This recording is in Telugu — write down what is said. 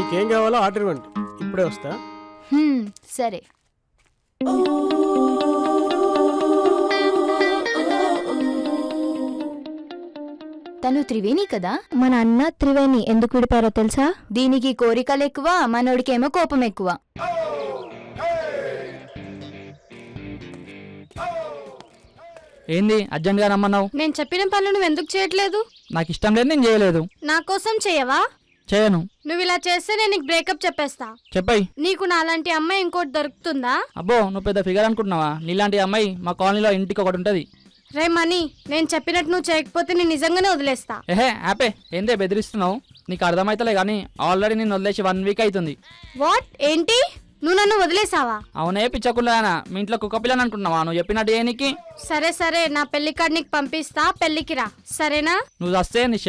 మీకేం కావాలో ఆర్డర్ ఇవ్వండి, ఇప్పుడే వస్తా. సరే. తను త్రివేణి కదా? మన అన్న త్రివేణి ఎందుకు విడిపారో తెలుసా? దీనికి కోరికలు ఎక్కువ, మనోడికేమో కోపం ఎక్కువ. ఏంది అర్జెంట్గా రమ్మన్నావు? నేను చెప్పిన పనులు నువ్వు ఎందుకు చేయట్లేదు? నాకు ఇష్టం లేదు, నేను చేయలేదు. నా కోసం చేయవా? చేయను. నువ్వు ఇలా చేస్తే నేను నీకు బ్రేకప్ చెప్పేస్తా. చెప్పాయి. నీకు నాలాంటి అమ్మాయి ఇంకోటి దొరుకుతుందా? అబ్బో, నువ్వు పెద్ద ఫిగర్ అనుకుంటున్నావా? నీలాంటి అమ్మాయి మా కాలనీలో ఇంటికి ఒకటి ఉంటుంది. రే మనీ, నేను చెప్పినట్టు నువ్వు చేయకపోతే నేను నిజంగానే వదిలేస్తా. ఏహే ఆపే, ఏందే బెదిరిస్తున్నావు? నీకు అర్థమైతలే కానీ ఆల్రెడీ నేను వదిలేసి 1 వీక్ అవుతుంది. వాట్? ఏంటి? నువ్వు నన్ను వదిలేసావా? అవునే పిచ్చకుల్లానా, మీ ఇంట్లో కుక్క పిల్లని అనుకుంటున్నావా? నువ్వు చెప్పినట్టు ఏనికి? సరే సరే, నా పెళ్లి కార్డు నీకు పంపిస్తా, పెళ్లికి రా, సరేనా? నువ్వు వస్తే నీ